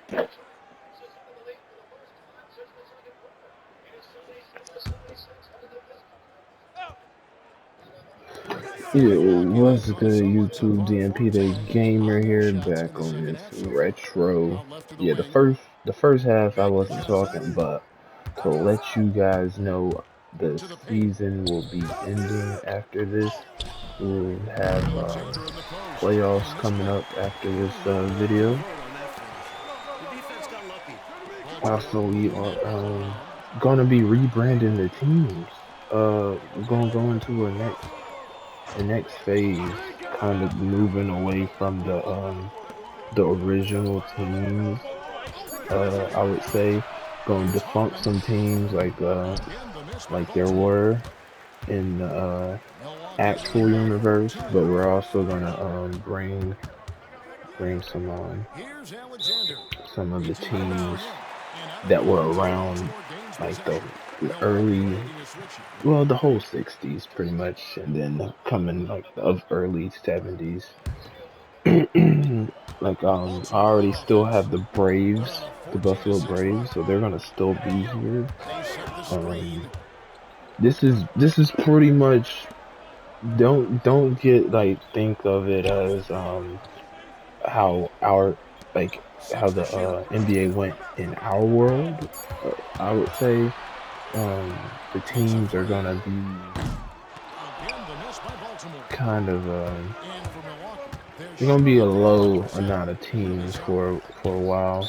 Yeah, what's good, YouTube? DMP the gamer here, back on this retro. Yeah, the first half I wasn't talking, but to let you guys know, the season will be ending after this. We'll have playoffs coming up after this video. Also, we are gonna be rebranding the teams. We're gonna go into a next phase, kind of moving away from the original teams. I would say going to defunct some teams like there were in the actual universe, but we're also gonna bring some of the teams that were around like the early, well, the whole 60s pretty much, and then coming like of early 70s. Like I already still have the Braves, the Buffalo Braves, so they're gonna still be here. Um, this is pretty much, don't get like, think of it as how our like how the NBA went in our world. I would say the teams are gonna be kind of they're gonna be a low amount of teams for a while.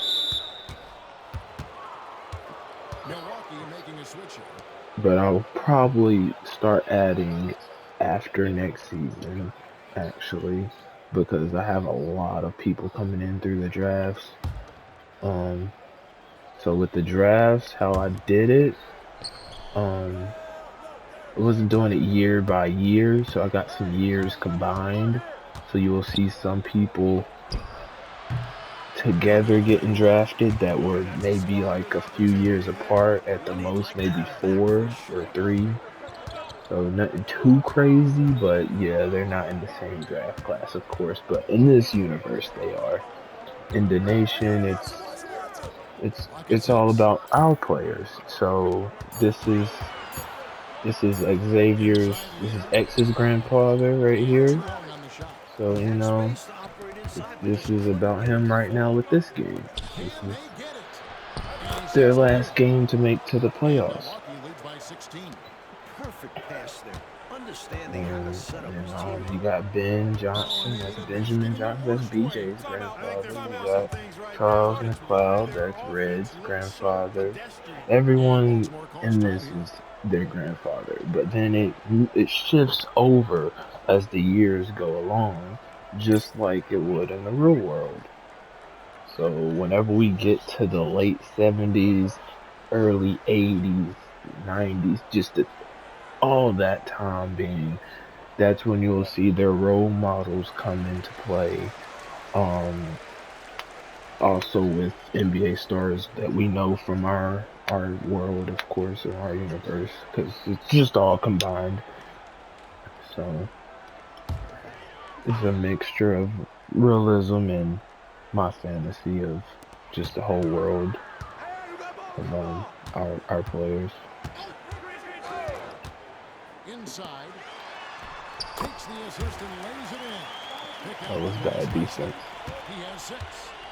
But I'll probably start adding after next season, actually, because I have a lot of people coming in through the drafts. Um, so with the drafts, how I did it, um, I wasn't doing it year by year, so I got some years combined. So you will see some people together getting drafted that were maybe like a few years apart, at the most maybe 4 or 3. So nothing too crazy, but yeah, they're not in the same draft class, of course. But in this universe, they are. In the nation, it's all about our players. So this is Xavier's, this is X's grandfather right here. So this is about him right now with this game. This is their last game to make to the playoffs. You got Ben Johnson, that's Benjamin Johnson, that's BJ's grandfather. You got Charles McLeod, that's Red's grandfather. Everyone in this is their grandfather, but then it shifts over as the years go along, just like it would in the real world. So whenever we get to the late 70s, early 80s, 90s, all that time being, that's when you'll see their role models come into play. Um, Also with NBA stars that we know from our world, of course, or our universe, because it's just all combined. So it's a mixture of realism and my fantasy of just the whole world of our players. That was bad defense.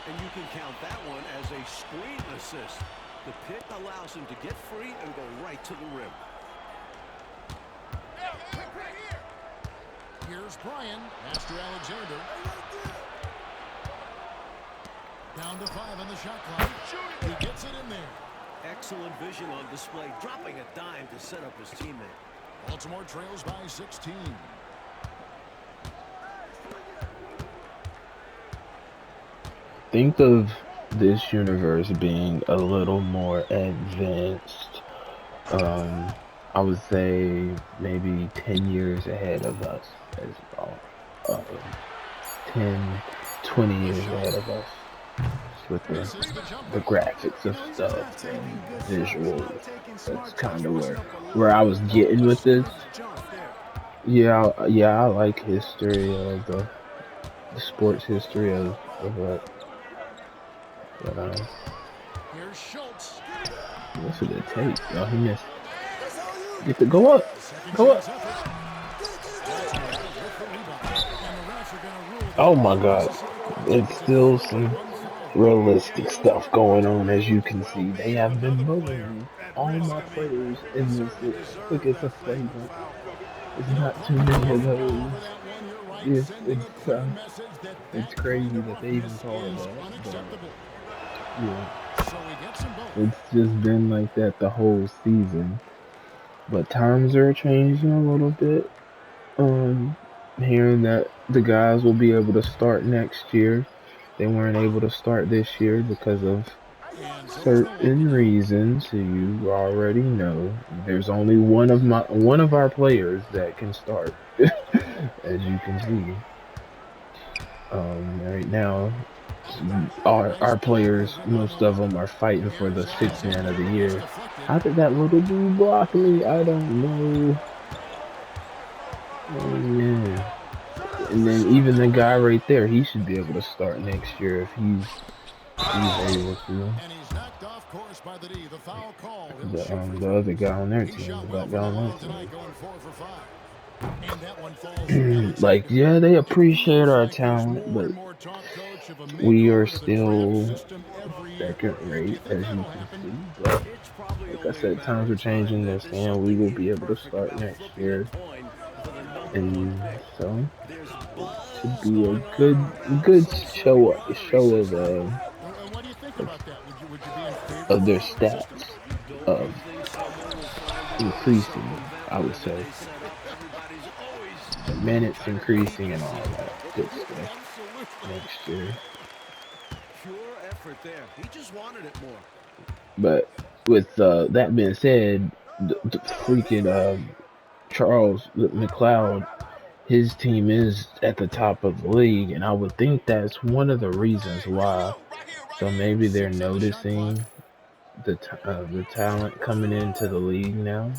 And you can count that one as a screen assist. The pick allows him to get free and go right to the rim. Here's Brian. Master Alexander. Down to 5 on the shot clock. He gets it in there. Excellent vision on display, dropping a dime to set up his teammate. Baltimore trails by 16. Think of this universe being a little more advanced. I would say maybe 10 years ahead of us as well. 10, 20 years ahead of us with the graphics of stuff and visuals. That's kind of where I was getting with this. Yeah, I like history of the sports history of But Here's Schultz. what's it gonna take? Oh, he missed. Get the go up, Second go up. chance effort. With the rebound. And the refs are going to rule Oh that my God, unnecessary it's contact. still some realistic stuff going on, as you can see. They have been bullying all my players in this. Look, it's a segment. It's No not too call many of against Bell those. for that one. You're right. It's Sending a it's clear uh, message that it's that kind crazy of that they even roughness call it is that, but unacceptable. yeah, So he gets them both. it's just been like that the whole season. But times are changing a little bit. Um, Hearing that the guys will be able to start next year. They weren't able to start this year because of And so does Milwaukee certain now. reasons. You already know. There's only one of our players that can start, as you can see. Right now, Nice our ball players, movement on the most of left them are wing. fighting for the Here's sixth man of the Alexander. It's year. deflected. How did that little dude block me? I don't know. Oh man. And then Shot even the no guy good. right there, he should be able to start next year if he's able to. And he's knocked off course by the D. The foul called. He'll The shoot free the other throws. guy on their He team, the shot well black guy from the on line their tonight, going 4 for 5. And that one falls to team. Like, Alexander. yeah, they It appreciate feels our like there's talent, more but and more talk, Coach, of a we are makeover to the draft still system every year. second Do you rate, think as you that'll can happen? see. But It's probably like I only a said, matter times are of time changing. They're that there's saying we something will be able to imperfect start about next flipping a year, coin for the number one and pick. so There's it should buzz be a going on about good some sort of lottery show system. And what do you think about that? Would you be in favor of of a their lottery system? stats Don't you of think someone will find a way to increasing. circumvent I would whatever say they set up? Everybody's always the minutes trying to beat increasing the and all system. that good stuff Absolutely. next year. Pure effort there. He just wanted it more. But with that being said, the freaking Charles McLeod, his team is at the top of the league, and I would think that's one of the reasons why. So maybe they're 6 on the shot clock. noticing the talent coming into the league now.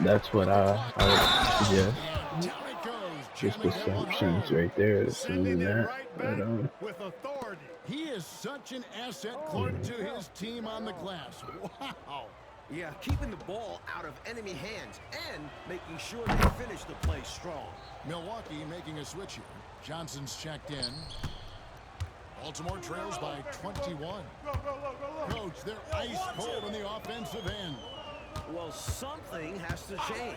That's what I would suggest. And down it goes, Just jamming that one assumptions home. right there, Sending assuming it that. right But back with authority. He is such an asset, Clark, to his team on the glass. Wow. Yeah, keeping the ball out of enemy hands and making sure they finish the play strong. Milwaukee making a switch here. Johnson's checked in. Baltimore trails by 21. Coach, they're ice cold on the offensive end. Well, something has to change.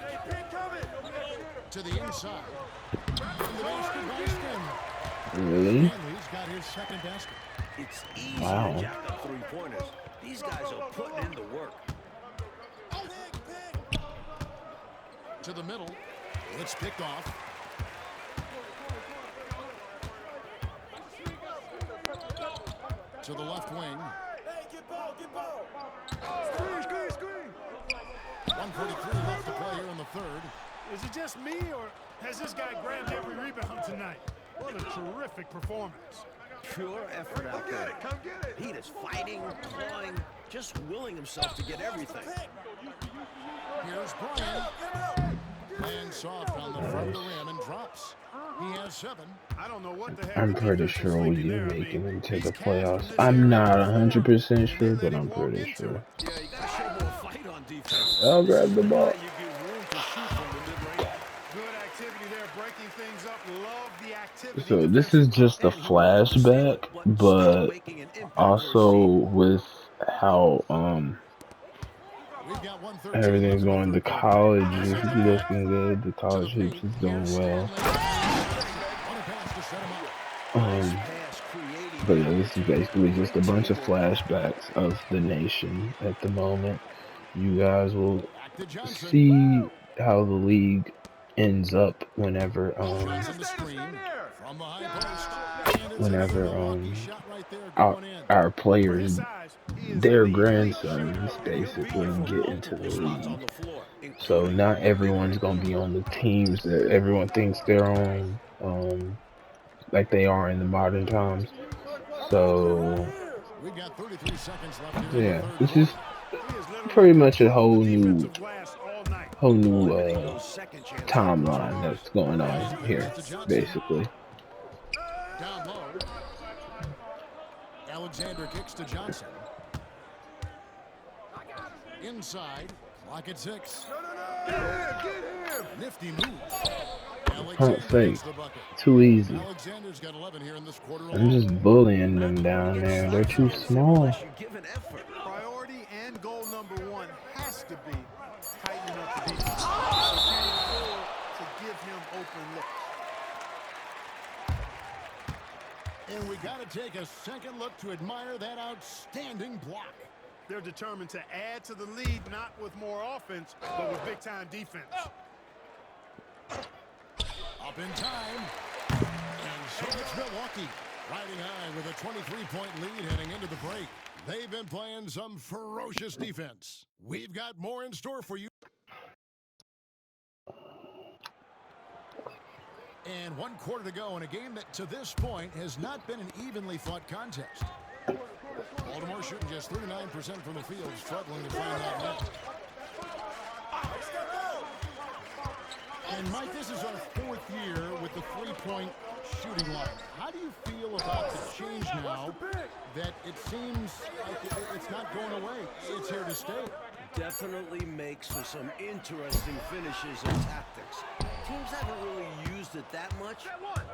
To the inside. And the basket by Stanley. really, Stanley's got his second basket. It's easy to wow. jack up three-pointers. These guys are putting in the work. To the middle. It's picked off. To the left wing. 1:43 left to play here in the third. Is it just me, or has this guy grabbed every rebound tonight? What a terrific performance. Pure effort out there. He is fighting, clawing, just willing himself to get everything. Here's Bryant. Playing soft on the front of the rim and drops. He has 7. I don't know what the heck I'm the pretty defense was sure we thinking do there. making it to He's the cashed playoffs. in this I'm area not before, 100% and sure, they let but him I'm walk pretty into sure. it. Yeah, you got to show more fight on defense. I'll This grab is the the guy ball. you give room to shoot from the mid-range. Good activity there, breaking things up. Love the activity So this is defensively. just a And he wasn't steal it, flashback, but still but making an impact for his also team. with how We've got 1:13 everything's left in the going. The third quarter. college They is send it back looking good. The to the college hoops paint. is Here's doing well. Stanley. On a pass to set him up. Nice Um, pass creating but the yeah, this is opportunity. basically just Great a bunch of teamwork on that play. flashbacks of the nation at the moment. You guys will Back to Johnson. see how the league ends up whenever Johnson the screen from the high post. And it's another whenever Milwaukee shot right there our, going in. our For his players, size, he is an their elite shooter. grandsons, And he'll be basically from get into the multiple spots league. on the floor, So including not the mid-range. everyone's gonna be on the teams that everyone thinks they're on, like they are in the modern times. So We've got 33 seconds left here in the yeah, third this is quarter. He has literally pretty much a controlled the defensive glass all night. whole new Limiting those second chance timeline opportunities. that's going on Stanley gives here, it to Johnson. basically. Down low. Alexander kicks to Johnson. Inside, clock at 6. Nifty move. Pump Alexander fake. gets the bucket. Too easy. Alexander's got 11 here in this quarter I'm alone. just bullying them down there. They're too small. Priority and goal number one has to be tightening up the defense. You can't afford to give him open looks. And we got to take a second look to admire that outstanding block. They're determined to add to the lead, not with more offense, but with big-time defense. Up in time. And so it's Milwaukee riding high with a 23-point lead heading into the break. They've been playing some ferocious defense. We've got more in store for you. And 1 quarter to go in a game that to this point has not been an evenly fought contest. Baltimore shooting just 39% from the field, struggling to find that net. And Mike, this is our 4th year with the 3-point shooting line. How do you feel about the change now that it seems like it's not going away? It's here to stay. Definitely makes for some interesting finishes and tactics. Teams haven't really used it that much.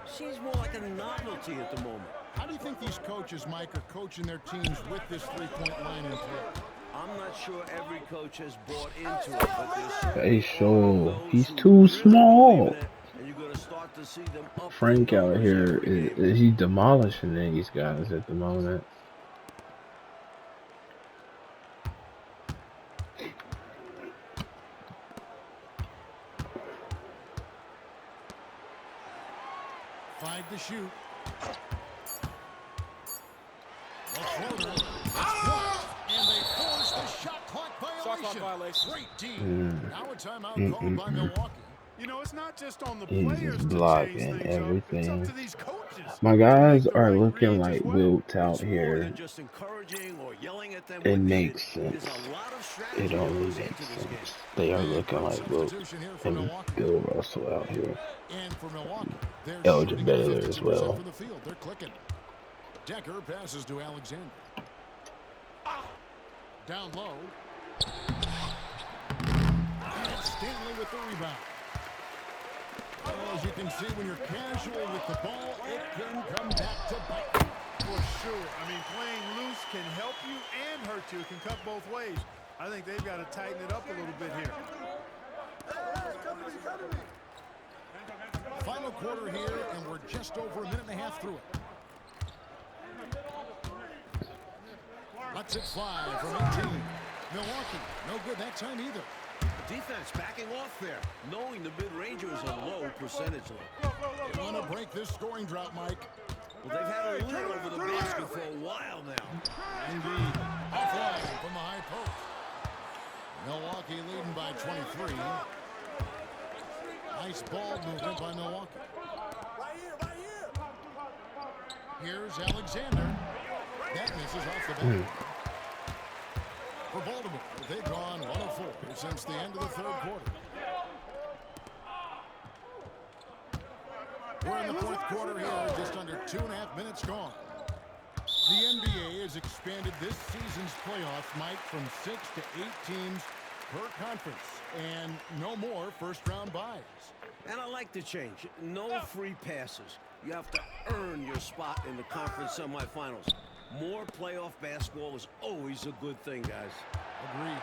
Seems more like a novelty at the moment. How do you think these coaches, Mike, are coaching their teams with this 3-point line in play? I'm not sure every coach has bought into it, but there's Hey, Shoal, he's too small. and you're gonna start to see them up. Frank out here is he demolishing these guys at the moment. Five to shoot. The floater. It's blocked, and they force the shot clock violation. Great D. Now a timeout called by Milwaukee. You know, it's not just on the He's players just to blocking change things up. It's up everything. to these coaches. My guys are looking like wilt out It's more here. than just encouraging or yelling at them It when makes needed. sense. There's a lot of It strategy don't that really goes make into this sense. game. They are looking like Wilt Substitution here for and Milwaukee. Bill Russell out here. And for Milwaukee, they're Elgin shooting Baylor at as 52% well. from the field. They're clicking. Decker passes to Alexander. Down low. And Stanley with the rebound. Well, as you can see, when you're casual with the ball, it can come back to bite. For sure. I mean, playing loose can help you and hurt you. It can cut both ways. I think they've got to tighten it up a little bit here. Final quarter here, and we're just over a minute and a half through it. Lets it fly from 18. Milwaukee, no good that time either. Defense backing off there, knowing the mid-ranger is a low percentage lead. They want to break this scoring drought, Mike. Well, they've had a lead over the basket for a while now. Indeed. Offline from the high post. Milwaukee leading by 23. Nice ball movement by Milwaukee. Here's Alexander. That misses off the back. For Baltimore, they've gone 1 of 4 since the end of the 3rd quarter. We're in the 4th quarter here, just under 2.5 minutes gone. The NBA has expanded this season's playoffs, Mike, from 6 to 8 teams per conference, and no more first-round buys. And I like the change. No free passes. You have to earn your spot in the conference semifinals. More playoff basketball is always a good thing, guys. Agreed.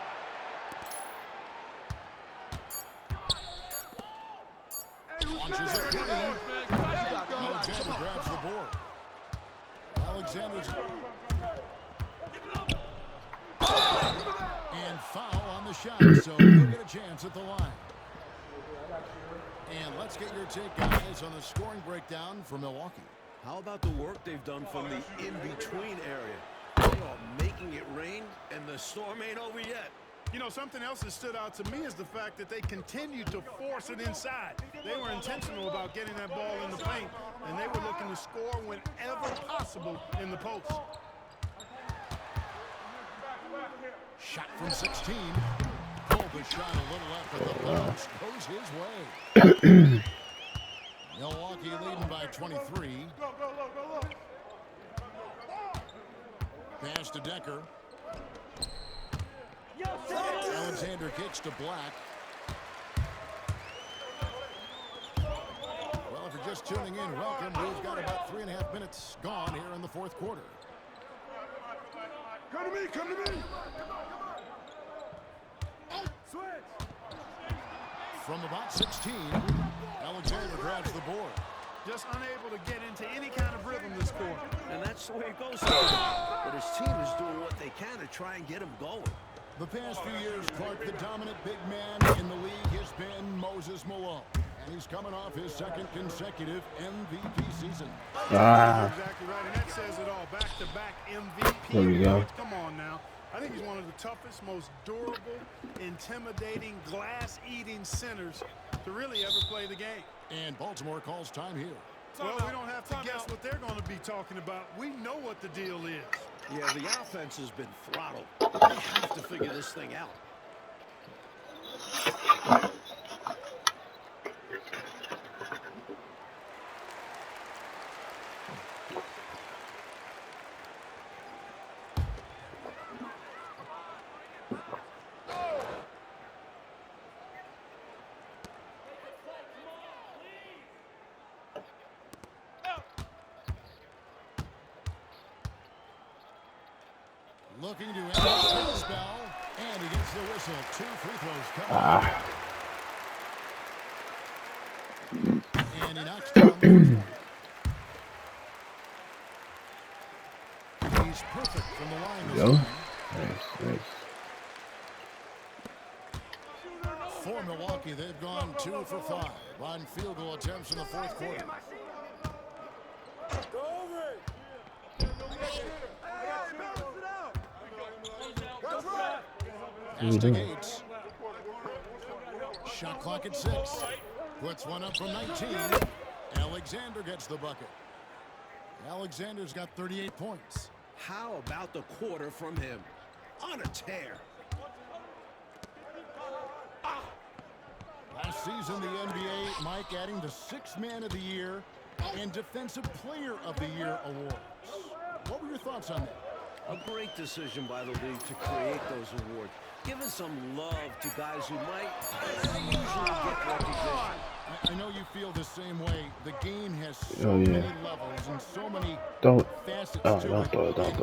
Launches it. Alexander grabs the board. Alexander's... And foul on the shot, so he'll get a chance at the line. And let's get your take, guys, on the scoring breakdown for Milwaukee. How about the work they've done from the in-between area? They are making it rain, and the storm ain't over yet. You know, something else that stood out to me is the fact that they continued to force it inside. They were intentional about getting that ball in the paint, and they were looking to score whenever possible in the post. Shot from 16. Pulled the shot a little after the bounce goes his way. Milwaukee leading by 23. Pass to Decker. Alexander kicks to Black. Well, if you're just tuning in, welcome. We've got about 3.5 minutes gone here in the fourth quarter. Come to me, come to me. From about 16, Alexander grabs the board. Just unable to get into any kind of rhythm this quarter. And that's the way it goes. But his team is doing what they can to try and get him going. The past few years, Clark, the dominant big man in the league has been Moses Malone. And he's coming off his second consecutive MVP season. Exactly right, and that says it all. Back-to-back MVP. There we go. Come on now. I think he's one of the toughest, most durable, intimidating, glass-eating centers to really ever play the game. And Baltimore calls time here. Well, we don't have to guess what they're going to be talking about. We know what the deal is. Yeah, the offense has been throttled. They have to figure this thing out. Looking to end the spell, and he gets the whistle. 2 free throws coming. And he knocks down the first one. He's perfect from the line this time. Nice. For Milwaukee, they've gone 2 for 5 on field goal attempts in the fourth quarter. Pass to Gates. Shot clock at 6. Puts one up from 19. Alexander gets the bucket. Alexander's got 38 points. How about the quarter from him? On a tear. Last season, the NBA, Mike, adding the 6th Man of the Year and Defensive Player of the Year awards. What were your thoughts on that? A great decision by the league to create those awards. Giving some love to guys who might usually get recognition. I know you feel the same way. The game has so many levels and so many facets to it.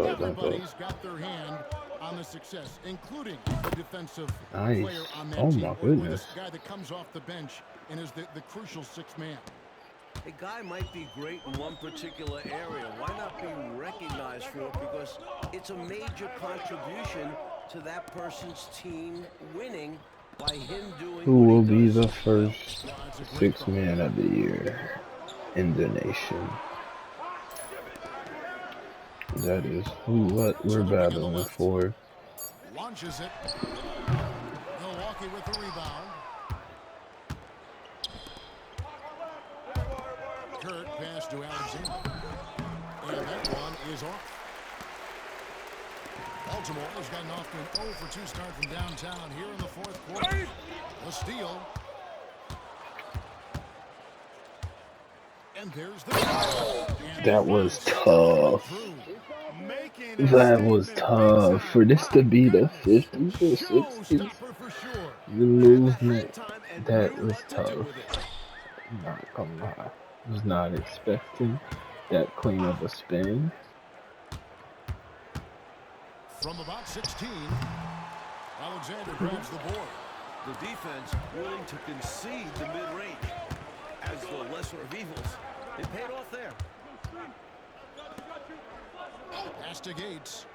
Everybody's got their hand on the success, including the defensive player on that team. Or this guy that comes off the bench and is the crucial 6th man. A guy might be great in one particular area. Why not be recognized for it? Because it's a major contribution to that person's team winning by him doing Who will be the first 6th Man of the Year in the nation? That is what we're battling for. Launches it. Milwaukee with the rebound. Kurt pass to Alexander. And that one is off. Baltimore has gotten off to an 0 for 2 start from downtown here in the fourth quarter. The steal. And there's the... That was tough. That was tough. For this to be the 50s or 60s, the movement, that was tough. I'm not gonna lie. I was not expecting that clean of a spin. From about 16, Alexander grabs the board. The defense willing to concede the mid-range as the lesser of evils. It paid off there. Pass to Gates.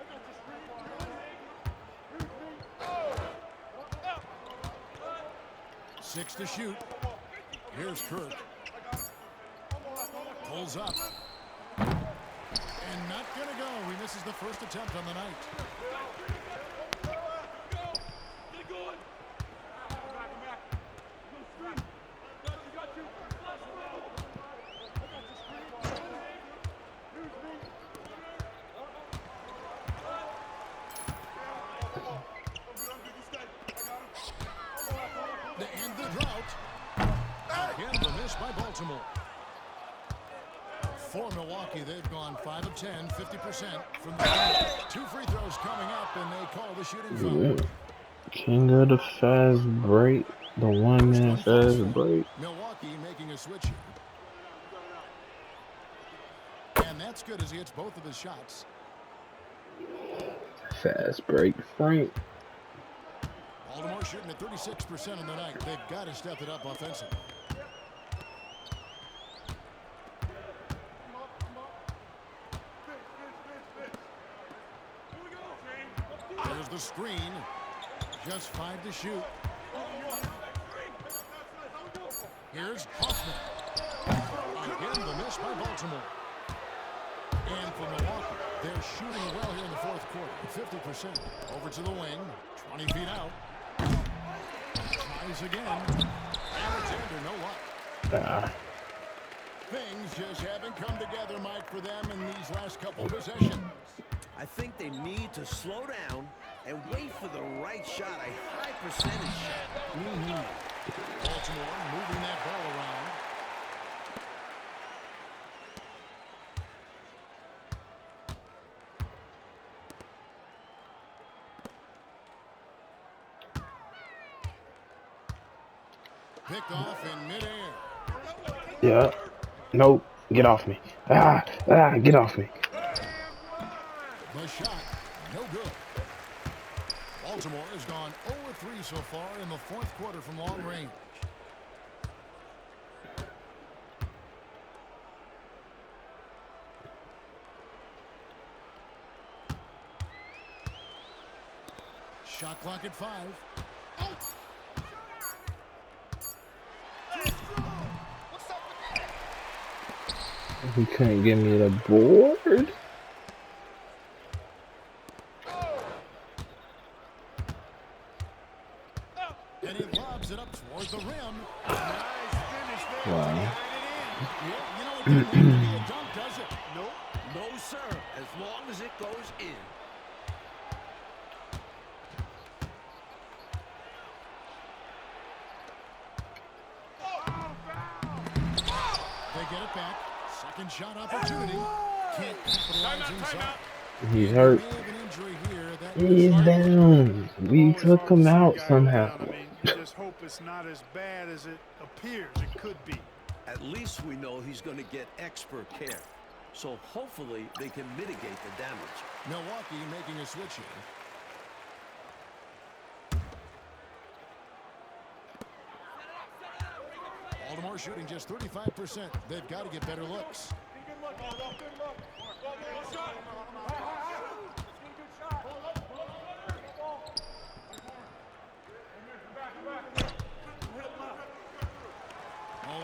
Six to shoot. Here's Kirk. Pulls up. And not going to go. He misses the first attempt on the night. To end the drought. Again, the miss by Baltimore. For Milwaukee, they've gone 5 of 10, 50% from the field. 2 free throws coming up, and they call the shooting foul. Yeah. King of the fast break. The 1 First minute one falls fast for break. Milwaukee making a switch here. And that's good as he hits both of his shots. Fast break, Frank. Baltimore shooting at 36% on the night. They've got to step it up offensively. There's the screen. Just 5 to shoot. Here's Hoffman. Again, the miss by Baltimore. And for Milwaukee, they're shooting well here in the fourth quarter. 50%. Over to the wing. 20 feet out. Tries again. Alexander, no luck. Things just haven't come together, Mike, for them in these last couple possessions. I think they need to slow down and wait for the right shot, a high percentage shot. Baltimore moving that ball around. Picked off in midair. Yeah. Nope. Get off me. Get off me. The shot, no good. Baltimore has gone 0-3 so far in the fourth quarter from long range. Shot clock at 5. He couldn't give me the board. And he lobs it up toward the rim. Nice finish there. Wow. You know, it doesn't have to be a dunk, does it? Nope. No, sir. As long as it goes in. They get it back. Second shot opportunity. Can't capitalize inside. He's hurt. May have an injury here. That He's down. We Always took hard to him see a out guy go somehow. down. I mean, you just hope it's not as bad as it appears it could be. At least we know he's going to get expert care. So hopefully they can mitigate the damage. Milwaukee making a switch here. Baltimore shooting just 35%. They've got to get better looks.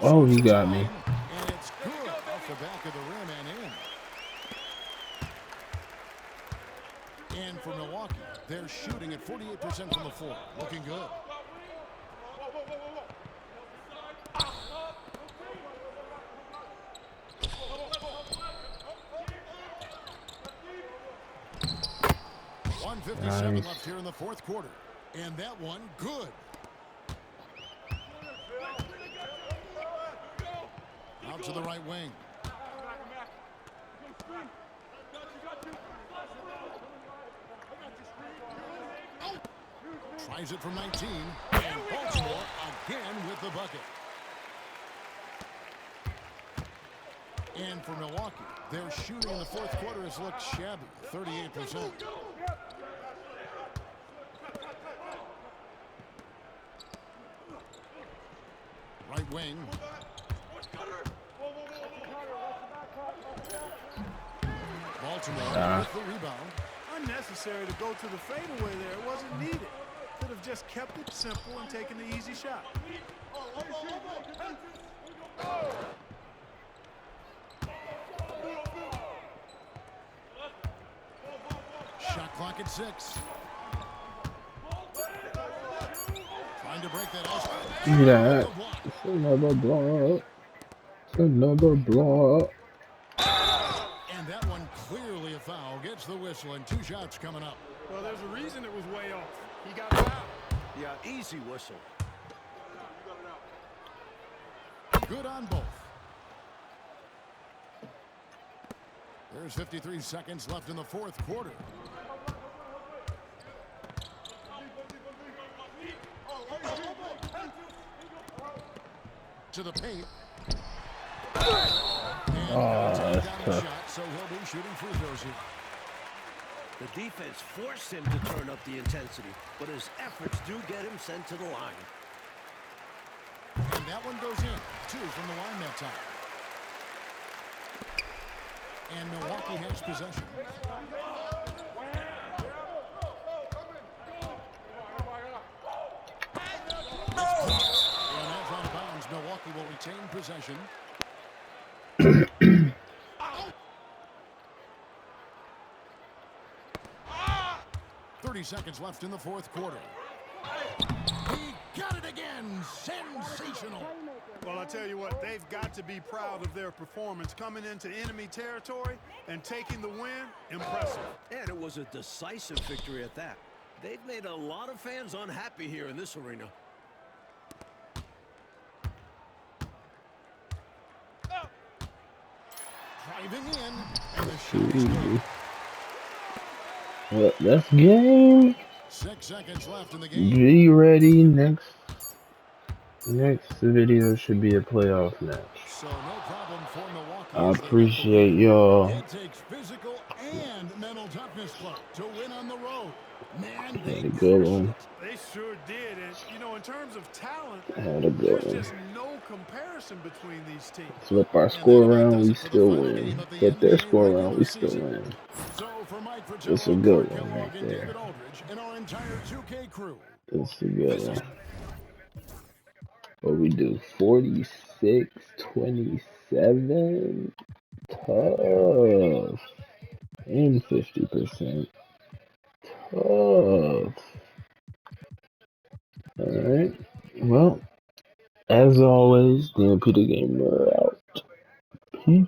Oh, he got me. And it's good off the back of the rim and in. And for Milwaukee, they're shooting at 48% from the floor. Looking good. Nice. Left here in the fourth quarter. And that one, good. Out to the right wing. Tries it from 19. And Baltimore again with the bucket. And for Milwaukee, their shooting in the fourth quarter has looked shabby, 38%. Right wing. Baltimore with the rebound. Unnecessary to go to the fadeaway there. It wasn't needed. Could have just kept it simple and taken the easy shot. Shot clock at 6. Trying to break that ice. Look at that. It's another block. It's another block. And that one clearly a foul. Gets the whistle and 2 shots coming up. Well, there's a reason it was way off. He got fouled. Yeah, easy whistle. Good on both. There's 53 seconds left in the fourth quarter. To the paint. And That's got his tough. shot, so he'll be shooting free throws here. The defense forced him to turn up the intensity, but his efforts do get him sent to the line. And that one goes in. 2 from the line that time. And Milwaukee has possession. It's blocked. And that's out of bounds. Milwaukee will retain possession. 30 seconds left in the fourth quarter. He got it again. Sensational. Well, I tell you what, they've got to be proud of their performance coming into enemy territory and taking the win. Impressive. And it was a decisive victory at that. They've made a lot of fans unhappy here in this arena. Driving in. And the shot is good. Well, that's game. 6 seconds left in the game. Be ready. Next video should be a playoff match. So no problem for Milwaukee. I appreciate y'all. It takes physical and mental toughness to win on the road. Man, they Had a good crushed one. it. They sure did. And, you know, in terms of talent, Had a good there's one. just no comparison between these teams. Flip our score around, we still win. Flip their score around, we still win. So for Mike It's a good one Kellogg, right and there. David Aldridge, and our entire 2K crew. It's a good one. What we do? 46, 27. Tough. And 50%. Tough. Alright. Well, as always, DMP the Gamer out. Peace.